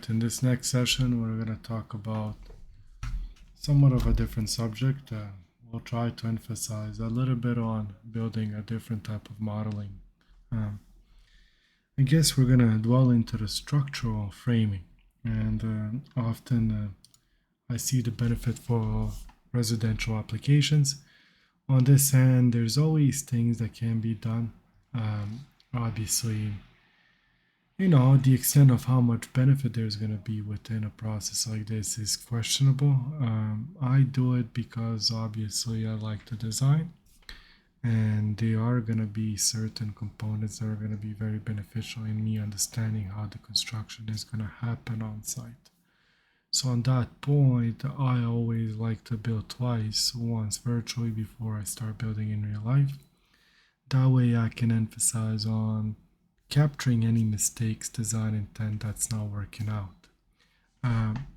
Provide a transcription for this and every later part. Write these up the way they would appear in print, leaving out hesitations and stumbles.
Alright, in this next session we're going to talk about somewhat of a different subject. We'll try to emphasize a little bit on building a different type of modeling. I guess we're going to dwell into the structural framing, and often I see the benefit for residential applications. On this hand, there's always things that can be done. Obviously, the extent of how much benefit there's going to be within a process like this is questionable. I do it because obviously I like to design, and there are going to be certain components that are going to be very beneficial in me understanding how the construction is going to happen on site. So on that point, I always like to build twice, once virtually before I start building in real life. That way I can emphasize on capturing any mistakes, design intent that's not working out.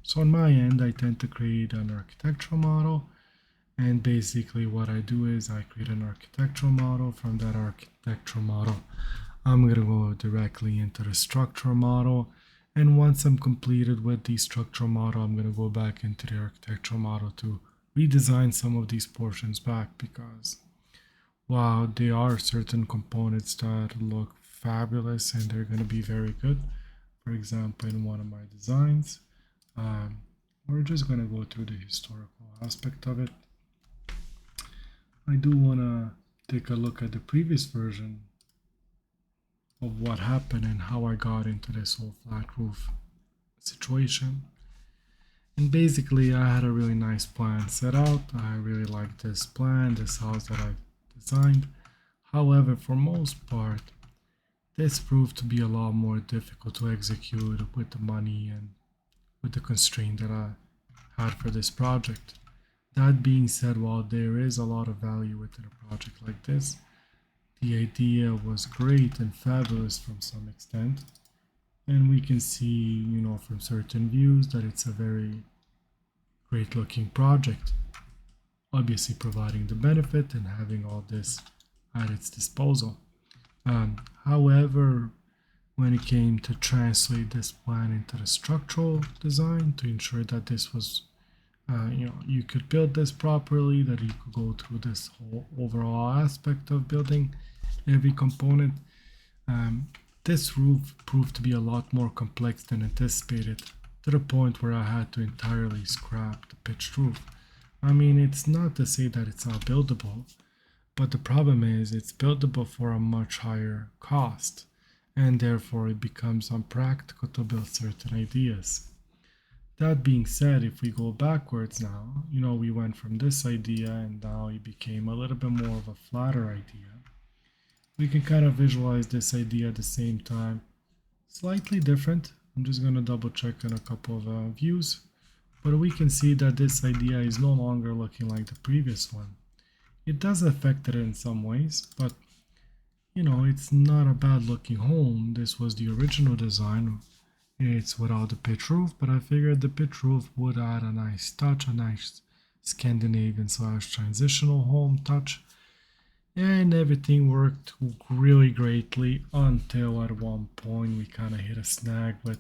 So on my end, I tend to create an architectural model, and basically what I do is I create an architectural model. From that architectural model, I'm going to go directly into the structural model, and once I'm completed with the structural model, I'm going to go back into the architectural model to redesign some of these portions back, because while there are certain components that look fabulous and they're going to be very good, for example, in one of my designs, we're just going to go through the historical aspect of it. I do want to take a look at the previous version of what happened and how I got into this whole flat roof situation. And basically I had a really nice plan set out. I really liked this plan, this house that I designed. However, for most part, this proved to be a lot more difficult to execute with the money and with the constraint that I had for this project. That being said, while there is a lot of value within a project like this, the idea was great and fabulous from some extent. And we can see, from certain views that it's a very great looking project. Obviously providing the benefit and having all this at its disposal. However, when it came to translate this plan into the structural design to ensure that this was, you could build this properly, that you could go through this whole overall aspect of building every component, this roof proved to be a lot more complex than anticipated, to the point where I had to entirely scrap the pitched roof. I mean, it's not to say that it's not buildable, but the problem is it's buildable for a much higher cost, and therefore it becomes unpractical to build certain ideas. That being said, if we go backwards now, we went from this idea and now it became a little bit more of a flatter idea. We can kind of visualize this idea at the same time. Slightly different. I'm just going to double check on a couple of views, but we can see that this idea is no longer looking like the previous one. It does affect it in some ways, but it's not a bad looking home. This was the original design. It's without the pitch roof, but I figured the pitch roof would add a nice touch, a nice Scandinavian / transitional home touch. And everything worked really greatly until at one point we kind of hit a snag with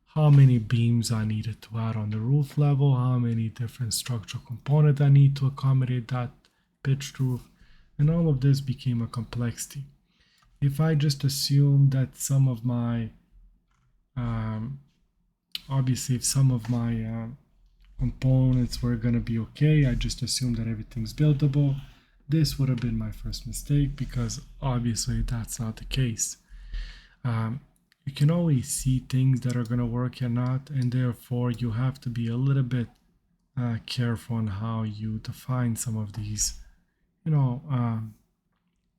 how many beams I needed to add on the roof level, how many different structural components I need to accommodate that pitched roof, and all of this became a complexity. If I just assume that some of my obviously if some of my components were going to be okay, I just assume that everything's buildable. This would have been my first mistake, because obviously that's not the case. You can always see things that are going to work or not, and therefore you have to be a little bit careful on how you define some of these,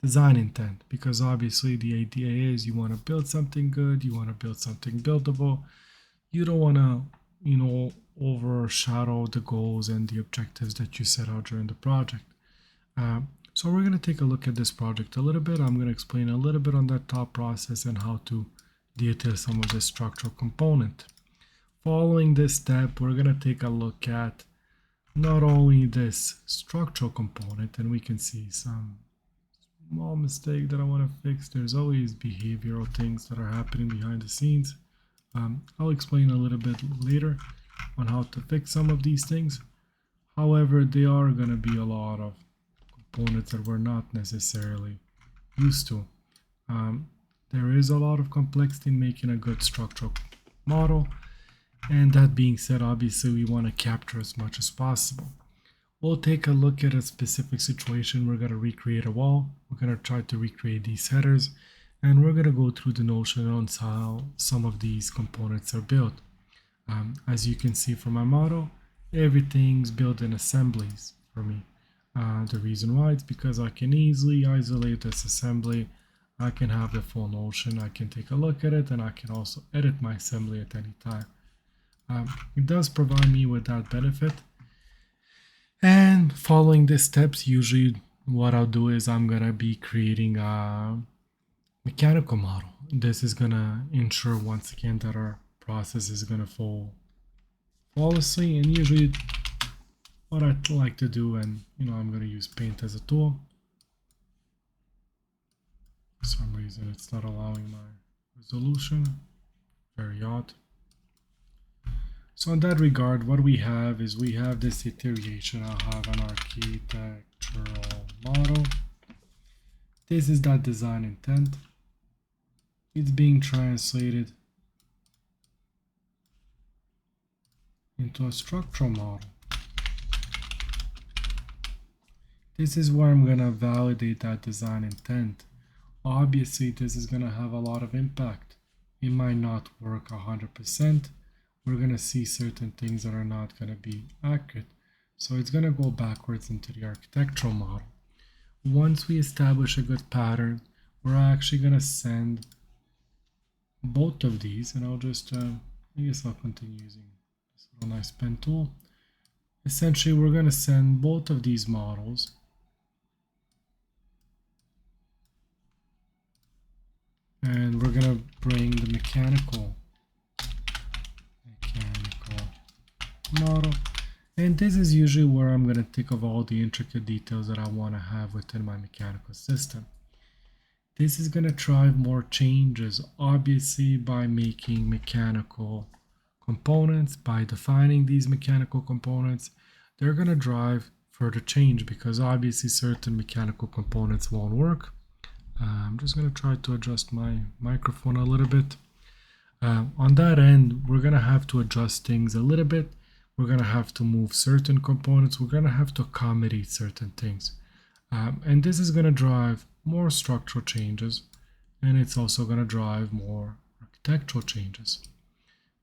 design intent, because obviously the idea is you want to build something good, you want to build something buildable. You don't want to, overshadow the goals and the objectives that you set out during the project. So we're going to take a look at this project a little bit. I'm going to explain a little bit on that thought process and how to detail some of the structural component. Following this step, we're going to take a look at not only this structural component, and we can see some small mistake that I want to fix. There's always behavioral things that are happening behind the scenes. I'll explain a little bit later on how to fix some of these things. However, there are going to be a lot of components that we're not necessarily used to. There is a lot of complexity in making a good structural model, and that being said, obviously we want to capture as much as possible. We'll take a look at a specific situation. We're going to recreate a wall. We're going to try to recreate these headers, and we're going to go through the notion on how some of these components are built. As you can see from my model, everything's built in assemblies for me. The reason why is because I can easily isolate this assembly. I can have the full notion, I can take a look at it, and I can also edit my assembly at any time. It does provide me with that benefit. And following the steps, usually what I'll do is I'm going to be creating a mechanical model. This is going to ensure once again that our process is going to flow flawlessly. And usually what I like to do, and I'm going to use paint as a tool. For some reason it's not allowing my resolution, very odd. So in that regard, what we have is we have this iteration. I'll have an architectural model. This is that design intent. It's being translated into a structural model. This is where I'm going to validate that design intent. Obviously, this is going to have a lot of impact. It might not work 100%. We're going to see certain things that are not going to be accurate. So it's going to go backwards into the architectural model. Once we establish a good pattern, we're actually going to send both of these, and I'll just, I guess I'll continue using this little nice pen tool. Essentially, we're going to send both of these models and we're going to bring the mechanical model, and this is usually where I'm going to think of all the intricate details that I want to have within my mechanical system. This is going to drive more changes, obviously, by making mechanical components, by defining these mechanical components. They're going to drive further change because obviously certain mechanical components won't work. I'm just going to try to adjust my microphone a little bit. On that end, we're going to have to adjust things a little bit. We're going to have to move certain components. We're going to have to accommodate certain things. And this is going to drive more structural changes, and it's also going to drive more architectural changes.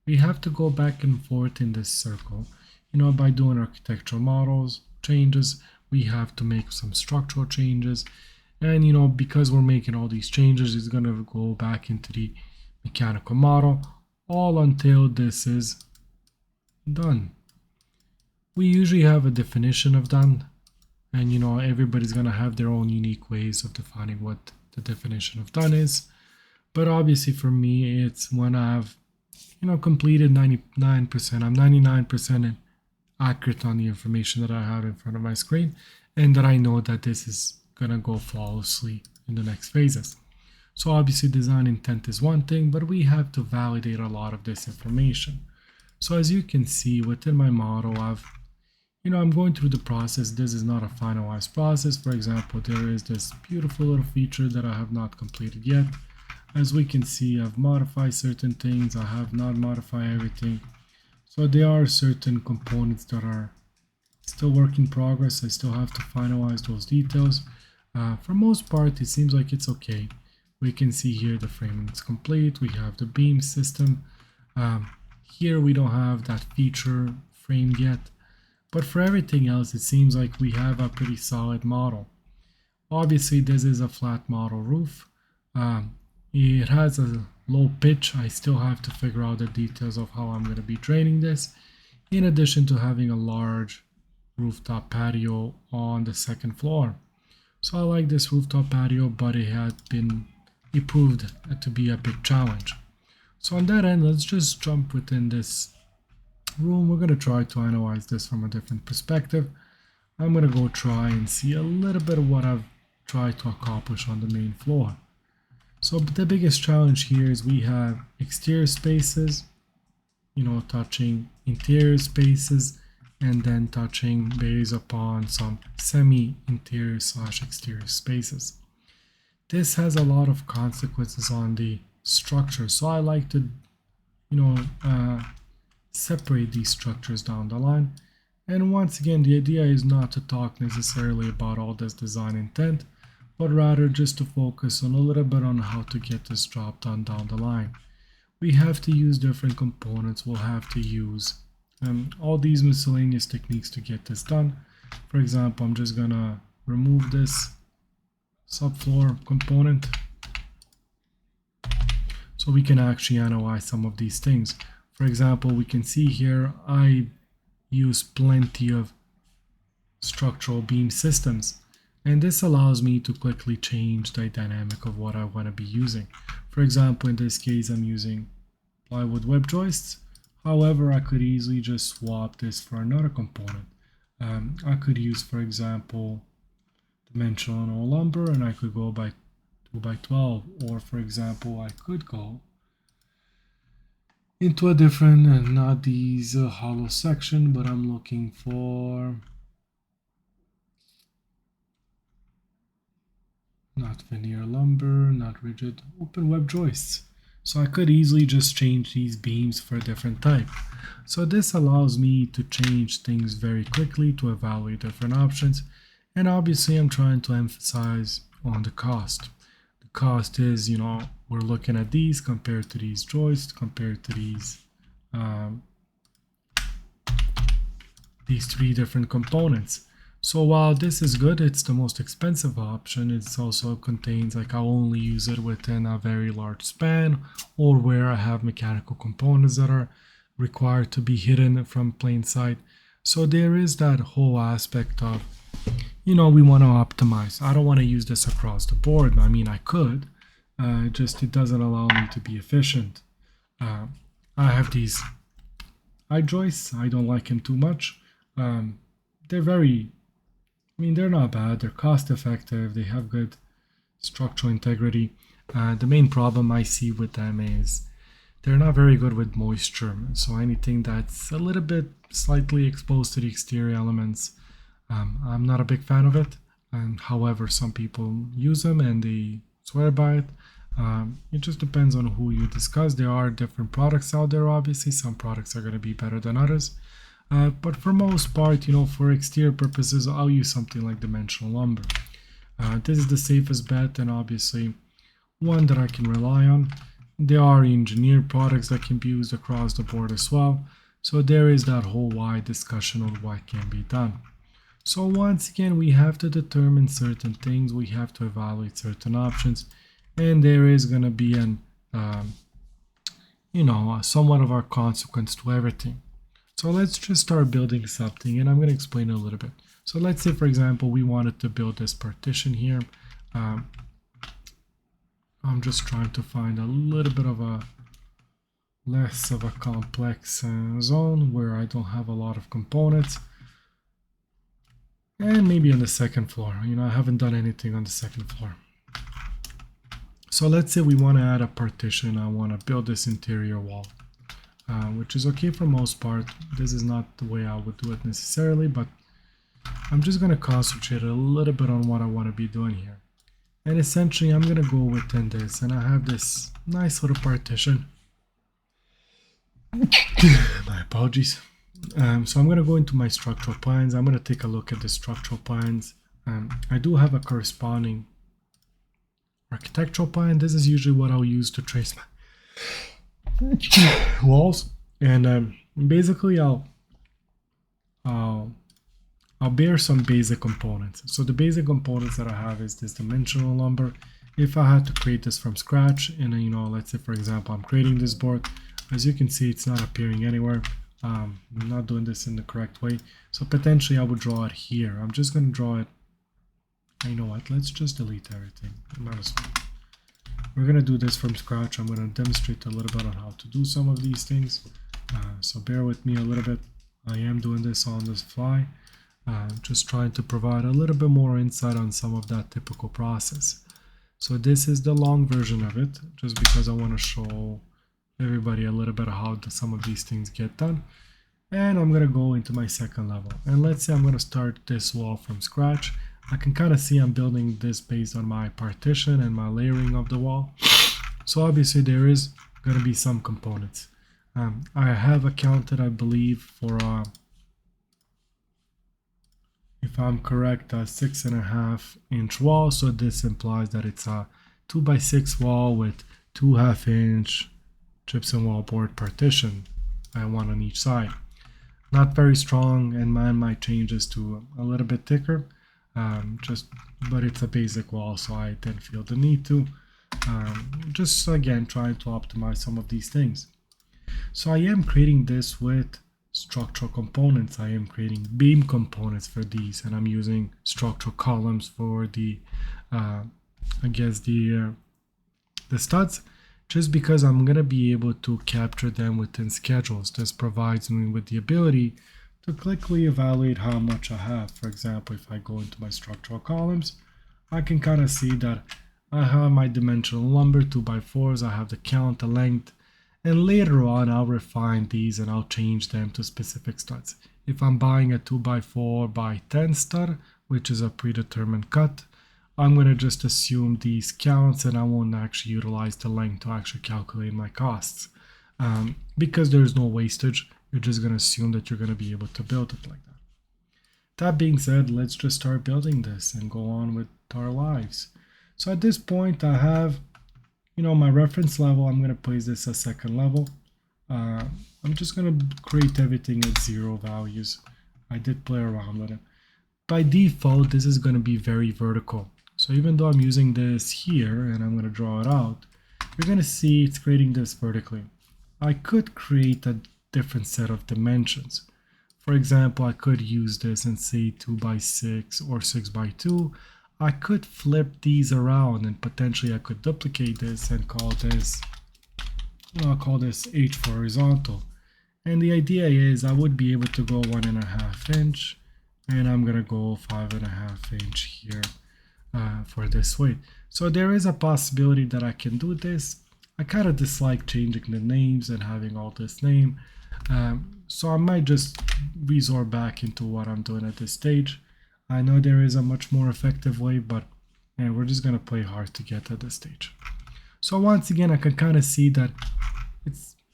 We have to go back and forth in this circle. By doing architectural models changes, we have to make some structural changes. And because we're making all these changes, it's going to go back into the mechanical model, all until this is done. We usually have a definition of done, and everybody's going to have their own unique ways of defining what the definition of done is. But obviously for me, it's when I've completed 99%, I'm 99% accurate on the information that I have in front of my screen, and that I know that this is going to go flawlessly in the next phases. So obviously design intent is one thing, but we have to validate a lot of this information. So as you can see within my model, I'm going through the process. This is not a finalized process. For example, there is this beautiful little feature that I have not completed yet. As we can see, I've modified certain things. I have not modified everything. So there are certain components that are still work in progress. I still have to finalize those details. For most part, it seems like it's okay. We can see here the framing is complete. We have the beam system. Here we don't have that feature framed yet. But for everything else, it seems like we have a pretty solid model. Obviously, this is a flat model roof. It has a low pitch. I still have to figure out the details of how I'm going to be draining this, in addition to having a large rooftop patio on the second floor. So I like this rooftop patio, but it proved to be a big challenge. So on that end, let's just jump within this room. We're going to try to analyze this from a different perspective. I'm going to go try and see a little bit of what I've tried to accomplish on the main floor. So the biggest challenge here is we have exterior spaces, touching interior spaces, and then touching based upon some semi-interior / exterior spaces. This has a lot of consequences on the structure, so I like to separate these structures down the line. And once again, the idea is not to talk necessarily about all this design intent, but rather just to focus on a little bit on how to get this job done down the line. We have to use different components. We'll have to use all these miscellaneous techniques to get this done. For example, I'm just gonna remove this subfloor component so we can actually analyze some of these things. For example, we can see here I use plenty of structural beam systems, and this allows me to quickly change the dynamic of what I want to be using. For example, in this case, I'm using plywood web joists. However, I could easily just swap this for another component. I could use, for example, dimensional lumber, and I could go by 2x12, or for example, I could go into a different, not these hollow section, but I'm looking for not veneer lumber, not rigid, open web joists. So I could easily just change these beams for a different type. So this allows me to change things very quickly, to evaluate different options. And obviously I'm trying to emphasize on the cost. The cost is, we're looking at these compared to these joists, compared to these three different components. So while this is good, it's the most expensive option. It also contains, like, I'll only use it within a very large span, or where I have mechanical components that are required to be hidden from plain sight. So there is that whole aspect of, we want to optimize. I don't want to use this across the board. I mean, I could, just it doesn't allow me to be efficient. I have these eye joists. I don't like them too much. They're not bad. They're cost effective. They have good structural integrity. The main problem I see with them is they're not very good with moisture. So anything that's a little bit slightly exposed to the exterior elements, I'm not a big fan of it. And however, some people use them and they swear by it. It just depends on who you discuss. There are different products out there, obviously. Some products are going to be better than others. But for most part, for exterior purposes, I'll use something like dimensional lumber. This is the safest bet, and obviously one that I can rely on. There are engineered products that can be used across the board as well. So there is that whole wide discussion on what can be done. So once again, we have to determine certain things. We have to evaluate certain options, and there is going to be somewhat of a consequence to everything. So let's just start building something, and I'm going to explain it a little bit. So let's say, for example, we wanted to build this partition here. I'm just trying to find a little bit of a less of a complex zone where I don't have a lot of components. And maybe on the second floor. I haven't done anything on the second floor. So let's say we want to add a partition. I want to build this interior wall. Which is okay for most part. This is not the way I would do it necessarily, but I'm just going to concentrate a little bit on what I want to be doing here. And essentially, I'm going to go within this, and I have this nice little partition. My apologies. So I'm going to go into my structural plans. I'm going to take a look at the structural plans. I do have a corresponding architectural plan. This is usually what I'll use to trace my walls, and basically I'll bear some basic components. So the basic components that I have is this dimensional lumber. If I had to create this from scratch, and let's say for example I'm creating this board, as you can see it's not appearing anywhere. I'm not doing this in the correct way, so potentially I would draw it here. I'm just going to draw it. You know what, let's just delete everything. Might as well. We're going to do this from scratch. I'm going to demonstrate a little bit on how to do some of these things. So bear with me a little bit. I am doing this on the fly. Just trying to provide a little bit more insight on some of that typical process. So this is the long version of it, just because I want to show everybody a little bit of how some of these things get done. And I'm going to go into my second level. And let's say I'm going to start this wall from scratch. I can kind of see I'm building this based on my partition and my layering of the wall. So obviously there is going to be some components. I have accounted, I believe, for if I'm correct, a 6.5 inch wall. So this implies that it's a 2x6 wall with 2 1/2 inch gypsum wall board partition, and one on each side. Not very strong, and mine might change this to a little bit thicker. But it's a basic wall, so I didn't feel the need to. Just again trying to optimize some of these things. So I am creating this with structural components. I am creating beam components for these, and I'm using structural columns for the the studs, just because I'm going to be able to capture them within schedules. This provides me with the ability to quickly evaluate how much I have. For example, if I go into my structural columns, I can kind of see that I have my dimensional lumber 2x4s, I have the count, the length, and later on I'll refine these and I'll change them to specific studs. If I'm buying a 2x4x10 stud, which is a predetermined cut, I'm going to just assume these counts and I won't actually utilize the length to actually calculate my costs. Because there's no wastage, you're just going to assume that you're going to be able to build it like that. That being said, let's just start building this and go on with our lives. So at this point I have, my reference level. I'm going to place this as second level. I'm just going to create everything at 0 values. I did play around with it. By default, this is going to be very vertical. So even though I'm using this here and I'm going to draw it out, you're going to see it's creating this vertically. I could create a different set of dimensions. For example, I could use this and say 2x6 or 6x2. I could flip these around and potentially I could duplicate this and call this, I'll call this H for horizontal. And the idea is I would be able to go 1.5 inch and I'm going to go 5.5 inch here for this weight. So there is a possibility that I can do this. I kind of dislike changing the names and having all this name. So I might just resort back into what I'm doing at this stage. I know there is a much more effective way, but we're just going to play hard to get at this stage. So once again, I can kind of see that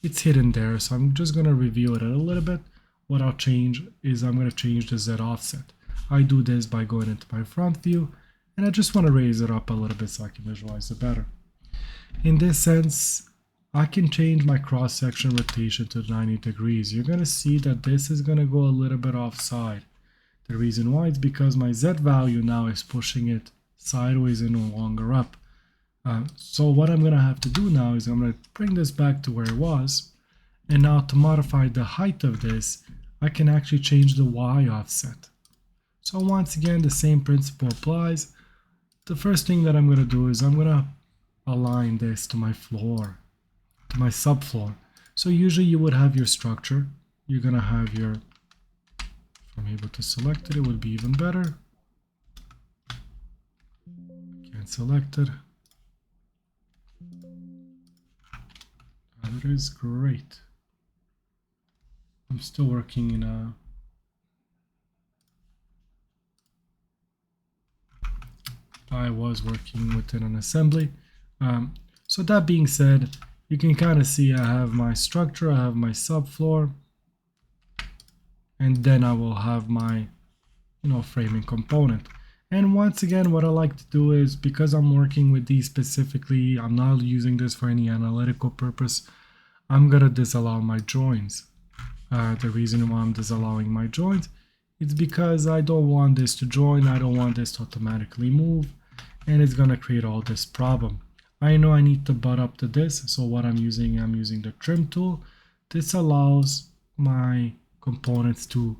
it's hidden there. So I'm just going to review it a little bit. What I'll change is I'm going to change the Z offset. I do this by going into my front view, and I just want to raise it up a little bit so I can visualize it better. In this sense, I can change my cross-section rotation to 90 degrees. You're going to see that this is going to go a little bit offside. The reason why is because my Z value now is pushing it sideways and no longer up. So what I'm going to have to do now is I'm going to bring this back to where it was. And now to modify the height of this, I can actually change the Y offset. So once again, the same principle applies. The first thing that I'm going to do is I'm going to align this to my floor, to my subfloor. So usually you would have your structure. You're going to have your, if I'm able to select it, it would be even better. Can't select it. That is great. I'm still working in a I was working within an assembly. So that being said, you can kind of see I have my structure, I have my subfloor, and then I will have my framing component. And once again, what I like to do is, because I'm working with these specifically, I'm not using this for any analytical purpose, I'm gonna disallow my joins. The reason why I'm disallowing my joins is because I don't want this to join, I don't want this to automatically move, and it's gonna create all this problem. I know I need to butt up to this, so what I'm using the trim tool. This allows my components to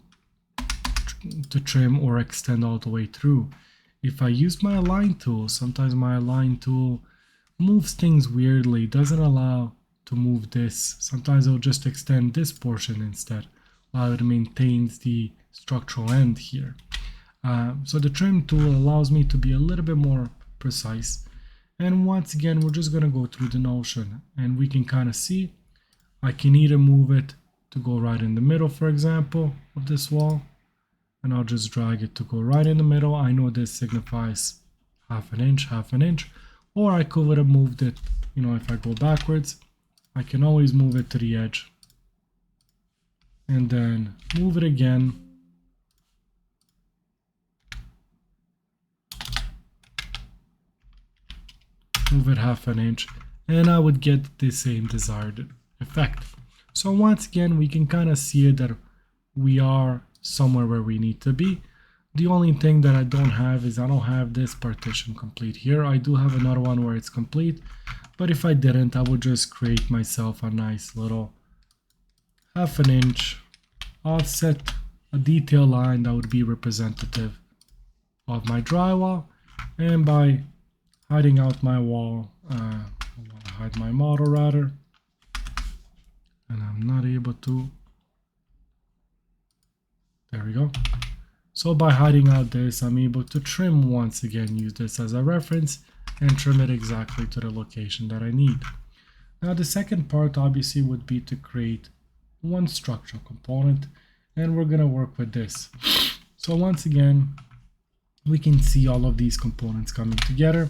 trim or extend all the way through. If I use my align tool, sometimes my align tool moves things weirdly, doesn't allow to move this. Sometimes it'll just extend this portion instead, while it maintains the structural end here. So the trim tool allows me to be a little bit more precise. And once again, we're just going to go through the notion, and we can kind of see I can either move it to go right in the middle, for example, of this wall, and I'll just drag it to go right in the middle. I know this signifies half an inch, or I could have moved it, you know, if I go backwards, I can always move it to the edge and then move it again. Move it half an inch, and I would get the same desired effect. So once again, we can kind of see that we are somewhere where we need to be. The only thing that I don't have is I don't have this partition complete here. I do have another one where it's complete, but if I didn't, I would just create myself a nice little half an inch offset, a detail line that would be representative of my drywall. And by hiding out my wall, I want to hide my model rather, and I'm not able to. There we go. So by hiding out this, I'm able to trim once again, use this as a reference and trim it exactly to the location that I need. Now the second part obviously would be to create one structural component, and we're going to work with this. So once again, we can see all of these components coming together.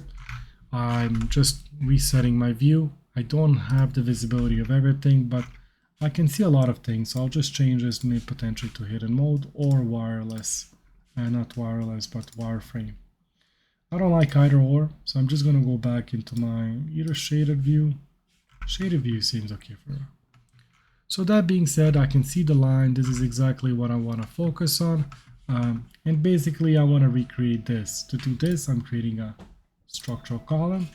I'm just resetting my view. I don't have the visibility of everything, but I can see a lot of things. So I'll just change this maybe potentially to hidden mode or wireless. Not wireless, but wireframe. I don't like either or, so I'm just going to go back into my either shaded view. Shaded view seems okay for now. So that being said, I can see the line. This is exactly what I want to focus on. And basically, I want to recreate this. To do this, I'm creating a structural column.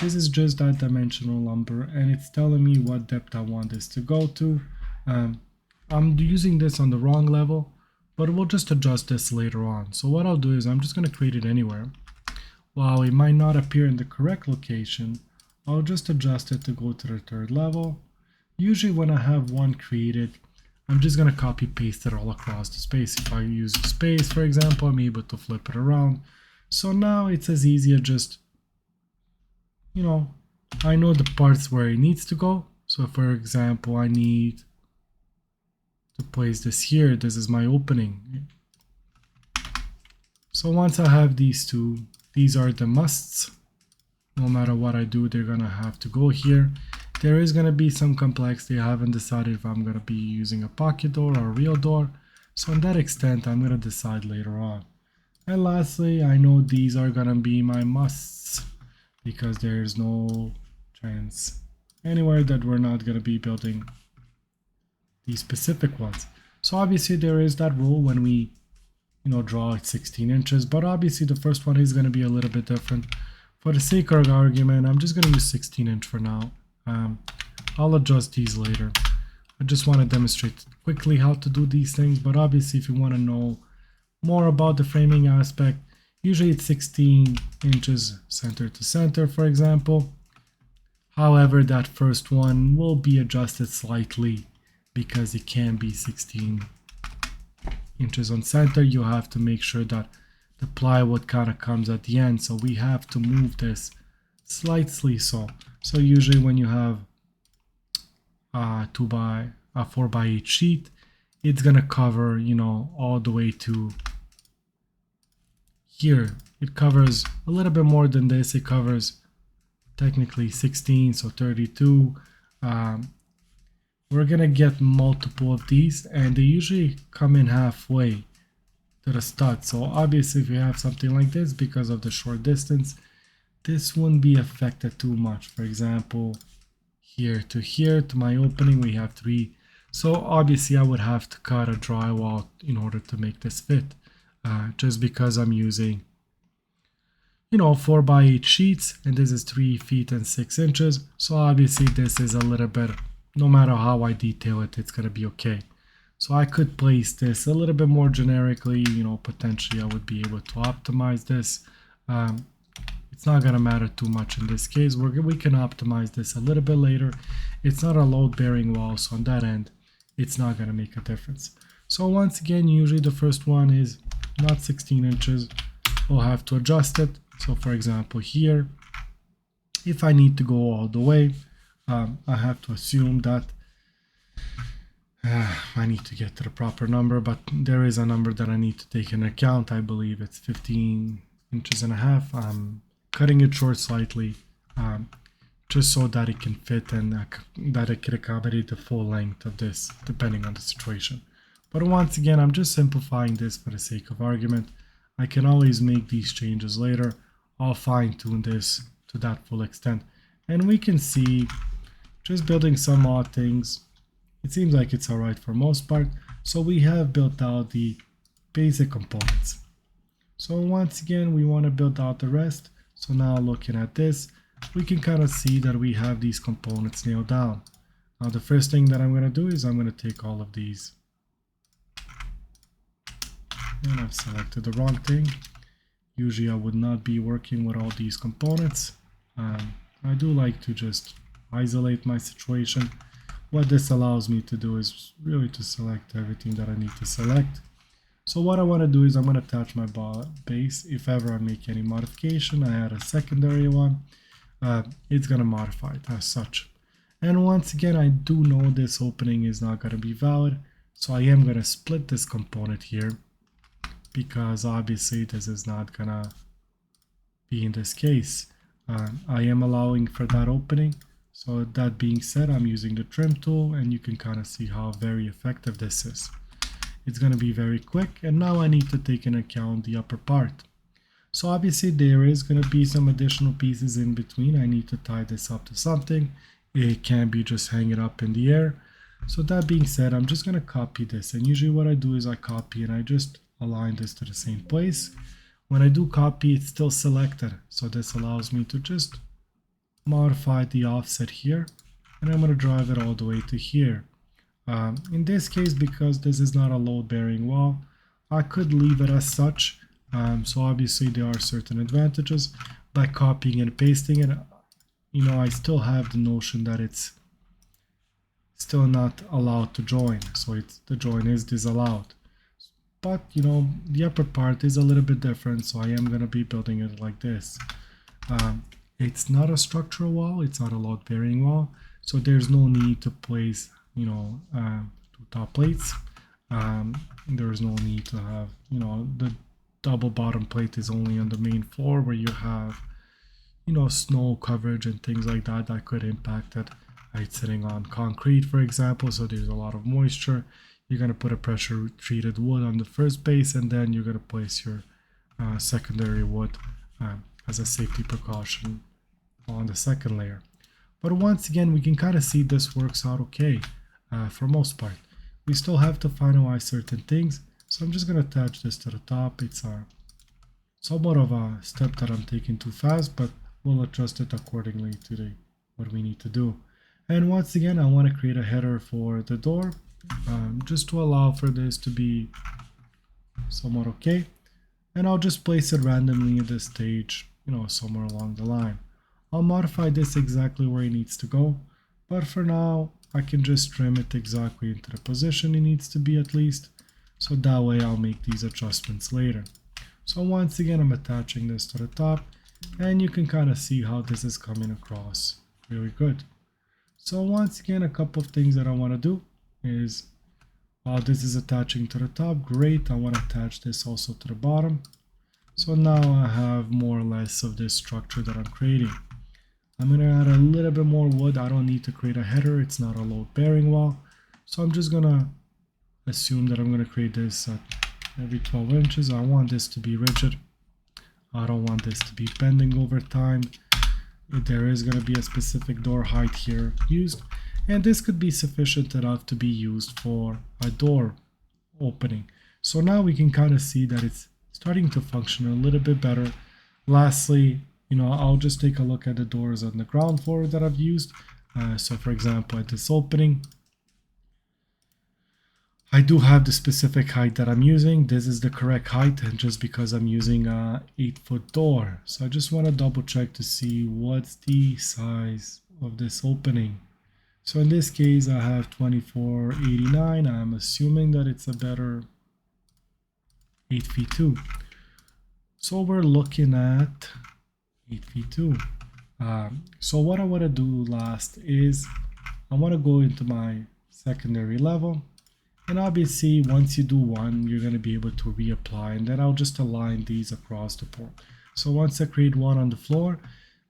This is just that dimensional lumber, and it's telling me what depth I want this to go to. I'm using this on the wrong level, but we'll just adjust this later on. So what I'll do is I'm just going to create it anywhere. While it might not appear in the correct location, I'll just adjust it to go to the third level. Usually when I have one created, I'm just going to copy paste it all across the space. If I use the space, for example, I'm able to flip it around. So now it's as easy as just, you know, I know the parts where it needs to go. So for example, I need to place this here. This is my opening. So once I have these two, these are the musts. No matter what I do, they're gonna have to go here. There is gonna be some complexity. I haven't decided if I'm gonna be using a pocket door or a real door. So in that extent, I'm gonna decide later on. And lastly, I know these are gonna be my musts because there's no chance anywhere that we're not gonna be building these specific ones. So obviously there is that rule when we, you know, draw at 16 inches, but obviously the first one is going to be a little bit different. For the sake of argument, I'm just going to use 16 inch for now. I'll adjust these later. I just want to demonstrate quickly how to do these things, but obviously if you want to know more about the framing aspect, usually it's 16 inches center to center, for example. However, that first one will be adjusted slightly because it can be 16 inches on center. You have to make sure that the plywood kind of comes at the end, so we have to move this slightly. So usually when you have a 4x8 sheet, it's gonna cover, you know, all the way to here. It covers a little bit more than this. It covers technically 16, so 32. We're gonna get multiple of these, and they usually come in halfway to the stud. So obviously if you have something like this, because of the short distance, this wouldn't be affected too much. For example, here to my opening, we have 3. So obviously I would have to cut a drywall in order to make this fit, just because I'm using, you know, 4x8 sheets, and this is 3 feet and 6 inches. So obviously this is a little bit, no matter how I detail it, it's gonna be okay. So I could place this a little bit more generically, you know, potentially I would be able to optimize this. It's not gonna matter too much in this case. We can optimize this a little bit later. It's not a load-bearing wall, so on that end, it's not gonna make a difference. So once again, usually the first one is not 16 inches. We'll have to adjust it. So for example, here, If I need to go all the way, I have to assume that I need to get to the proper number, but there is a number that I need to take into account. I believe it's 15 inches and a half. I'm cutting it short slightly, just so that it can fit and that it can accommodate the full length of this, depending on the situation. But once again, I'm just simplifying this for the sake of argument. I can always make these changes later. I'll fine tune this to that full extent. And we can see, just building some odd things, it seems like it's all right for most part. So we have built out the basic components. So once again, we want to build out the rest. So now looking at this, we can kind of see that we have these components nailed down. Now the first thing that I'm going to do is I'm going to take all of these. And I've selected the wrong thing. Usually I would not be working with all these components. I do like to just isolate my situation. What this allows me to do is really to select everything that I need to select. So what I want to do is I'm going to attach my base. If ever I make any modification, I add a secondary one, it's going to modify it as such. And once again, I do know this opening is not going to be valid, so I am going to split this component here, because obviously this is not going to be in this case. I am allowing for that opening. So that being said, I'm using the trim tool, and you can kind of see how very effective this is. It's going to be very quick, and now I need to take into account the upper part. So obviously there is going to be some additional pieces in between. I need to tie this up to something. It can't be just hanging up in the air. So that being said, I'm just going to copy this, and usually what I do is I copy and I just align this to the same place. When I do copy, it's still selected, so this allows me to just modify the offset here, and I'm going to drive it all the way to here. In this case, because this is not a load-bearing wall, I could leave it as such. So obviously there are certain advantages by copying and pasting it. You know, I still have the notion that it's still not allowed to join, so the join is disallowed. But you know, the upper part is a little bit different, so I am going to be building it like this. It's not a structural wall, it's not a load-bearing wall, so there's no need to place, you know, two top plates. There's no need to have, you know, the double bottom plate is only on the main floor where you have, you know, snow coverage and things like that that could impact it. It's sitting on concrete, for example, so there's a lot of moisture. You're going to put a pressure treated wood on the first base, and then you're going to place your secondary wood as a safety precaution on the second layer. But once again, we can kind of see this works out okay for most part. We still have to finalize certain things, so I'm just going to attach this to the top. It's somewhat of a step that I'm taking too fast, but we'll adjust it accordingly to what we need to do. And once again, I want to create a header for the door, just to allow for this to be somewhat okay. And I'll just place it randomly at this stage, you know, somewhere along the line. I'll modify this exactly where it needs to go, but for now I can just trim it exactly into the position it needs to be, at least, so that way I'll make these adjustments later. So once again, I'm attaching this to the top, and you can kind of see how this is coming across really good. So once again, a couple of things that I want to do is, while this is attaching to the top, great, I want to attach this also to the bottom. So now I have more or less of this structure that I'm creating. I'm going to add a little bit more wood. I don't need to create a header. It's not a load-bearing wall. So I'm just going to assume that I'm going to create this at every 12 inches. I want this to be rigid. I don't want this to be bending over time. There is going to be a specific door height here used. And this could be sufficient enough to be used for a door opening. So now we can kind of see that it's starting to function a little bit better. Lastly, you know, I'll just take a look at the doors on the ground floor that I've used. So for example, at this opening, I do have the specific height that I'm using. This is the correct height, and just because I'm using a 8-foot door. So I just want to double check to see what's the size of this opening. So in this case, I have 2489. I'm assuming that it's a better 8 feet 2. So we're looking at 8 feet 2. So what I want to do last is I want to go into my secondary level, and obviously once you do one, you're going to be able to reapply, and then I'll just align these across the board. So once I create one on the floor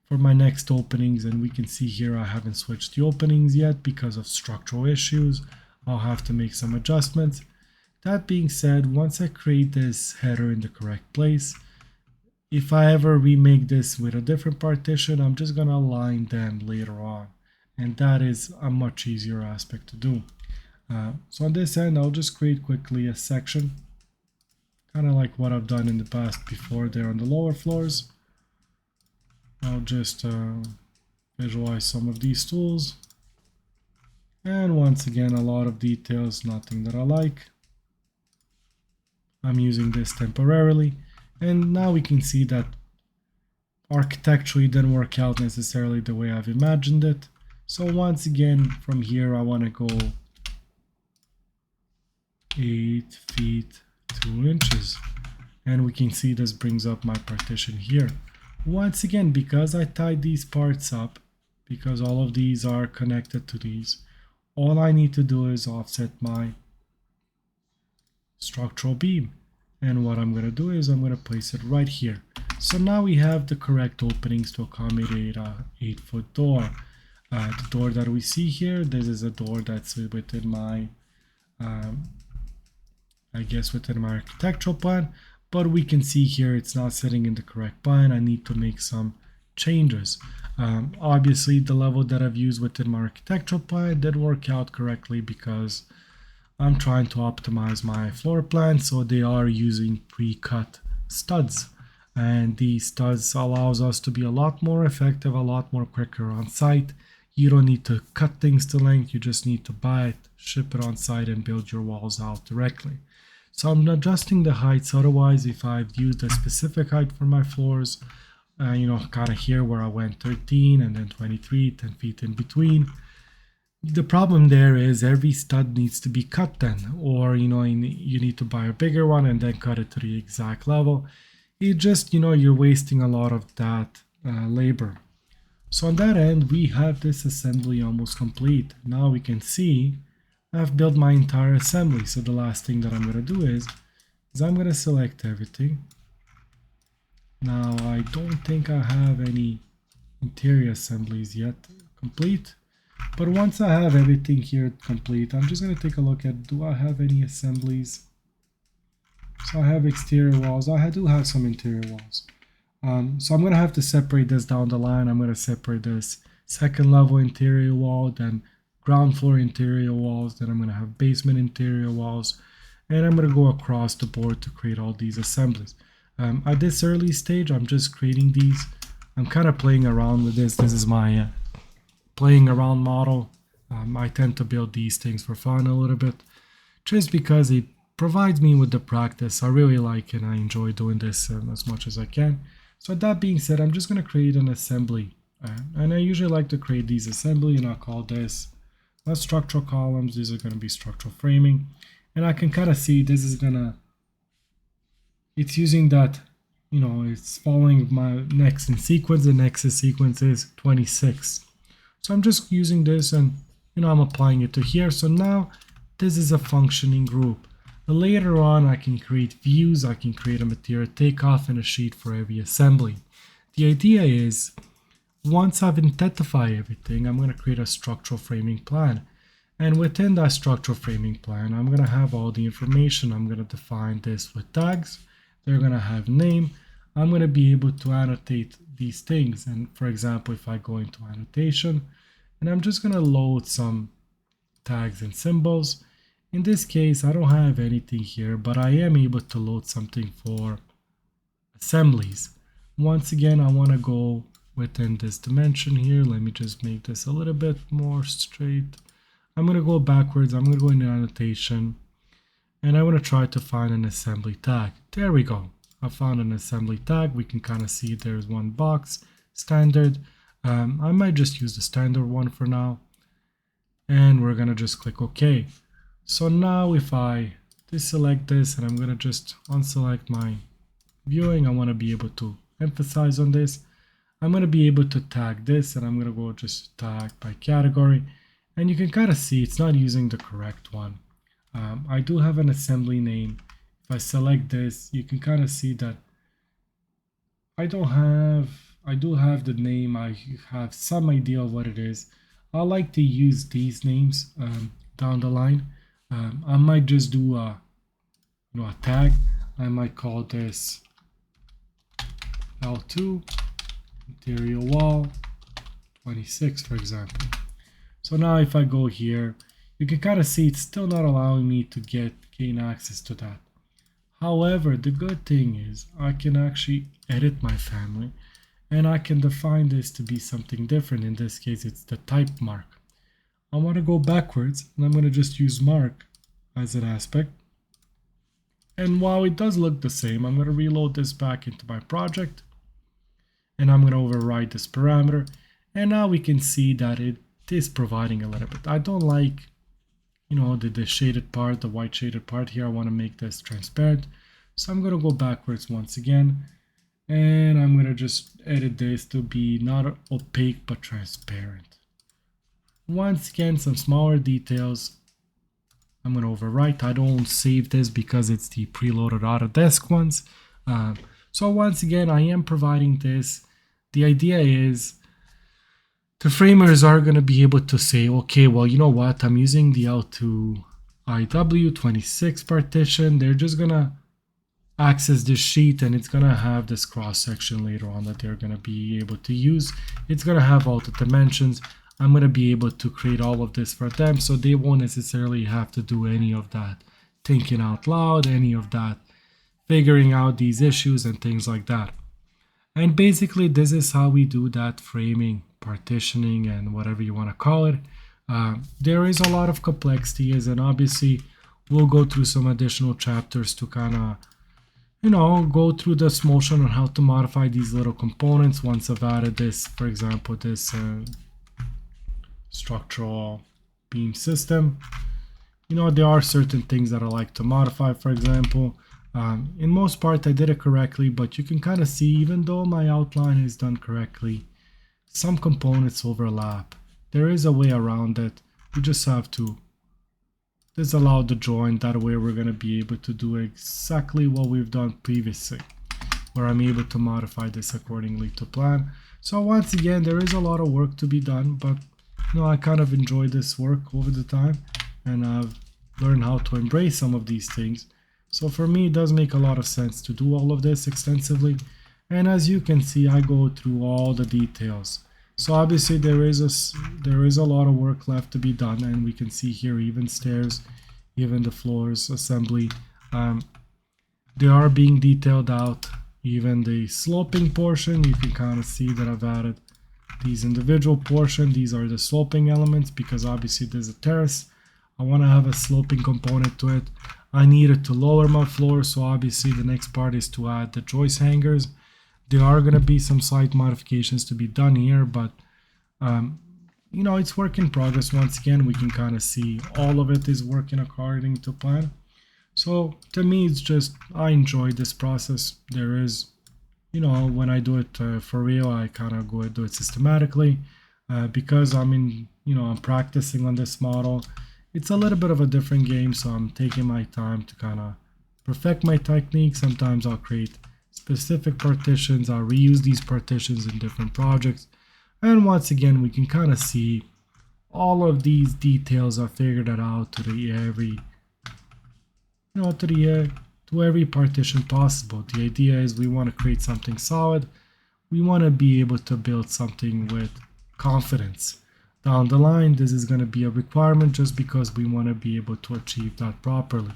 for my next openings, and we can see here I haven't switched the openings yet because of structural issues. I'll have to make some adjustments. That being said, once I create this header in the correct place, if I ever remake this with a different partition, I'm just gonna align them later on. And that is a much easier aspect to do. So on this end, I'll just create quickly a section, kind of like what I've done in the past before there on the lower floors. I'll just visualize some of these tools. And once again, a lot of details, nothing that I like. I'm using this temporarily. And now we can see that architecturally didn't work out necessarily the way I've imagined it. So once again, from here, I want to go 8 feet 2 inches. And we can see this brings up my partition here. Once again, because I tied these parts up, because all of these are connected to these, all I need to do is offset my structural beam. And what I'm going to do is I'm going to place it right here. So now we have the correct openings to accommodate a 8-foot door. The door that we see here, this is a door that's within my, I guess within my architectural plan, but we can see here it's not sitting in the correct plan. I need to make some changes. Obviously the level that I've used within my architectural plan didn't work out correctly because I'm trying to optimize my floor plan, so they are using pre-cut studs. And these studs allows us to be a lot more effective, a lot more quicker on site. You don't need to cut things to length, you just need to buy it, ship it on site, and build your walls out directly. So I'm adjusting the heights, otherwise if I've used a specific height for my floors, kind of here where I went 13 and then 23, 10 feet in between. The problem there is every stud needs to be cut then, or you need to buy a bigger one and then cut it to the exact level. It just, you're wasting a lot of that labor. So on that end, we have this assembly almost complete. Now we can see I've built my entire assembly. So the last thing that I'm going to do is I'm going to select everything. Now I don't think I have any interior assemblies yet complete. But once I have everything here complete, I'm just going to take a look at, do I have any assemblies? So I have exterior walls. I do have some interior walls. So I'm going to have to separate this down the line. I'm going to separate this second level interior wall, then ground floor interior walls, then I'm going to have basement interior walls, and I'm going to go across the board to create all these assemblies. At this early stage, I'm just creating these. I'm kind of playing around with this. This is my playing around model. I tend to build these things for fun a little bit, just because it provides me with the practice. I really like it. I enjoy doing this as much as I can. So that being said, I'm just going to create an assembly. And I usually like to create these assembly, and I'll call this structural columns. These are going to be structural framing. And I can kind of see this is it's using that, it's following my next in sequence. The next in sequence is 26. So I'm just using this and, I'm applying it to here. So now this is a functioning group. Later on, I can create views. I can create a material takeoff and a sheet for every assembly. The idea is, once I've identified everything, I'm going to create a structural framing plan. And within that structural framing plan, I'm going to have all the information. I'm going to define this with tags. They're going to have name. I'm going to be able to annotate these things. And for example, if I go into annotation, and I'm just going to load some tags and symbols. In this case, I don't have anything here, but I am able to load something for assemblies. Once again, I want to go within this dimension here. Let me just make this a little bit more straight. I'm going to go backwards. I'm going to go into annotation, and I want to try to find an assembly tag. There we go. I found an assembly tag. We can kind of see there's one box, standard. I might just use the standard one for now, and we're going to just click OK. So now if I deselect this, and I'm going to just unselect my viewing, I want to be able to emphasize on this. I'm going to be able to tag this, and I'm going to go just tag by category, and you can kind of see it's not using the correct one. I do have an assembly name. If I select this, you can kind of see that I do have the name. I have some idea of what it is. I like to use these names down the line. I might just do a tag. I might call this L2 interior wall 26, for example. So now if I go here, you can kind of see it's still not allowing me to gain access to that. However, the good thing is I can actually edit my family, and I can define this to be something different. In this case, it's the type mark. I want to go backwards, and I'm going to just use mark as an aspect. And while it does look the same, I'm going to reload this back into my project, and I'm going to override this parameter. And now we can see that it is providing a little bit. I don't like the shaded part, the white shaded part here. I want to make this transparent. So I'm going to go backwards once again, and I'm going to just edit this to be not opaque but transparent. Once again, some smaller details. I'm going to overwrite. I don't save this because it's the preloaded Autodesk ones. So once again, I am providing this. The idea is the framers are going to be able to say, okay, well, you know what? I'm using the L2IW26 partition. They're just going to access this sheet, and it's going to have this cross section later on that they're going to be able to use. It's going to have all the dimensions. I'm going to be able to create all of this for them, so they won't necessarily have to do any of that thinking out loud, any of that figuring out these issues and things like that. And basically, this is how we do that framing, partitioning, and whatever you want to call it. There is a lot of complexities, and obviously we'll go through some additional chapters to kind of go through this motion on how to modify these little components once I've added this, for example, this structural beam system. There are certain things that I like to modify. For example, in most part I did it correctly, but you can kind of see, even though my outline is done correctly, some components overlap. There is a way around it. We just have to disallow the join. That way we're going to be able to do exactly what we've done previously, where I'm able to modify this accordingly to plan. So once again, there is a lot of work to be done, but I kind of enjoy this work over the time, and I've learned how to embrace some of these things. So for me, it does make a lot of sense to do all of this extensively. And as you can see, I go through all the details. So obviously there is a lot of work left to be done, and we can see here even stairs, even the floors assembly, they are being detailed out. Even the sloping portion, you can kind of see that I've added these individual portion. These are the sloping elements because obviously there's a terrace. I want to have a sloping component to it. I needed to lower my floor, so obviously the next part is to add the joist hangers. There are going to be some slight modifications to be done here, but it's work in progress. Once again, we can kind of see all of it is working according to plan. So to me, it's just, I enjoy this process. There is, when I do it for real, I kind of go and do it systematically because I'm practicing on this model. It's a little bit of a different game, so I'm taking my time to kind of perfect my technique. Sometimes I'll create specific partitions. I'll reuse these partitions in different projects. And once again, we can kind of see all of these details are figured out to every partition possible. The idea is we want to create something solid. We want to be able to build something with confidence. Down the line, this is going to be a requirement just because we want to be able to achieve that properly.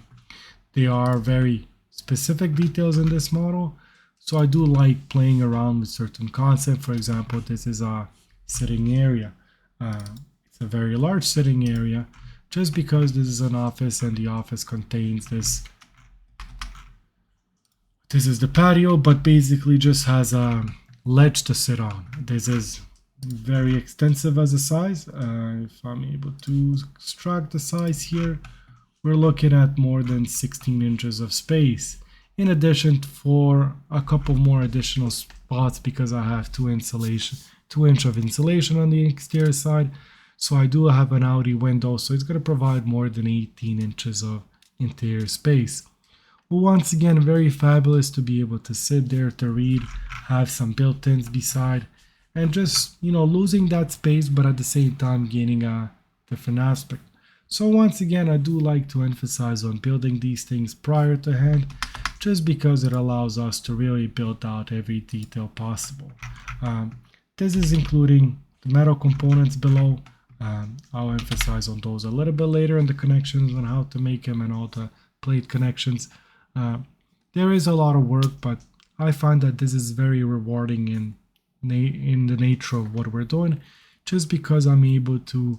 There are very specific details in this model, so I do like playing around with certain concepts. For example, this is a sitting area. It's a very large sitting area just because this is an office and the office contains this. This is the patio, but basically just has a ledge to sit on. This is very extensive as a size. If I'm able to extract the size here, we're looking at more than 16 inches of space. in addition for a couple more additional spots because I have 2 inch of insulation on the exterior side. So I do have an Audi window, so it's going to provide more than 18 inches of interior space. Once again, very fabulous to be able to sit there to read, have some built-ins beside, and just, losing that space, but at the same time gaining a different aspect. So once again, I do like to emphasize on building these things prior to hand, just because it allows us to really build out every detail possible. This is including the metal components below. I'll emphasize on those a little bit later in the connections on how to make them and all the plate connections. There is a lot of work, but I find that this is very rewarding in the nature of what we're doing, just because I'm able to,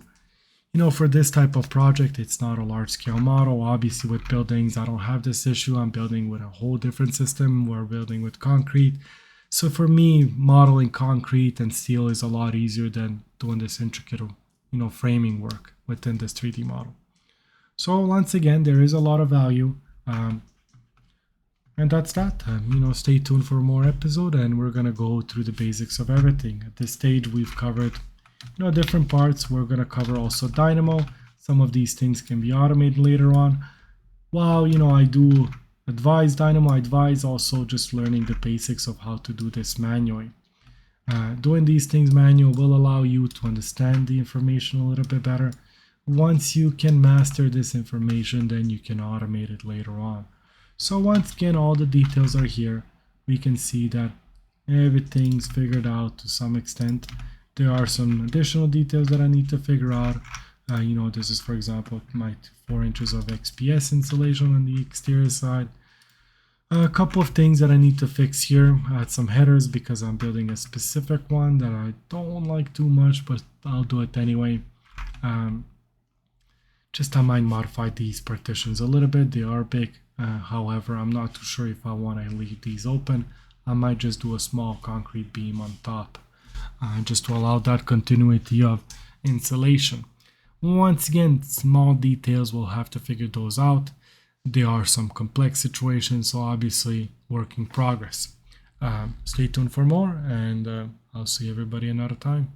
for this type of project, it's not a large scale model. Obviously with buildings, I don't have this issue. I'm building with a whole different system. We're building with concrete. So for me, modeling concrete and steel is a lot easier than doing this intricate, framing work within this 3D model. So once again, there is a lot of value. And that's that. Stay tuned for more episode, and we're gonna go through the basics of everything. At this stage, we've covered, different parts. We're gonna cover also dynamo. Some of these things can be automated later on. While I do advise dynamo, I advise also just learning the basics of how to do this manually. Doing these things manual will allow you to understand the information a little bit better. Once you can master this information, then you can automate it later on. So once again, all the details are here. We can see that everything's figured out to some extent. There are some additional details that I need to figure out. This is, for example, my 4 inches of XPS insulation on the exterior side. A couple of things that I need to fix here. I had some headers because I'm building a specific one that I don't like too much, but I'll do it anyway. I might modify these partitions a little bit. They are big. However, I'm not too sure if I want to leave these open. I might just do a small concrete beam on top, just to allow that continuity of insulation. Once again, small details, we'll have to figure those out. There are some complex situations, so obviously work in progress. Stay tuned for more, and I'll see everybody another time.